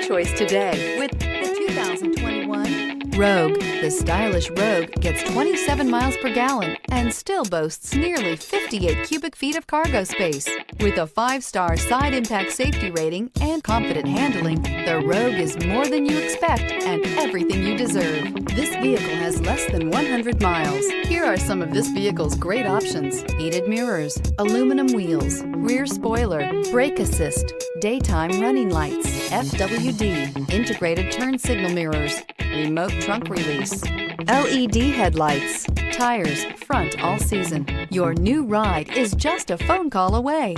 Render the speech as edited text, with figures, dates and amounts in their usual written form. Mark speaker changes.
Speaker 1: choice today with the 2021 Rogue. The stylish Rogue gets 27 miles per gallon and still boasts nearly 58 cubic feet of cargo space. With a 5-star side impact safety rating and confident handling, the Rogue is more than you expect and everything you deserve. This vehicle has less than 100 miles. Here are some of this vehicle's great options: heated mirrors, aluminum wheels, rear spoiler, brake assist, daytime running lights, FWD, integrated turn signal mirrors, remote trunk release, LED headlights, tires front all season. Your new ride is just a phone call away.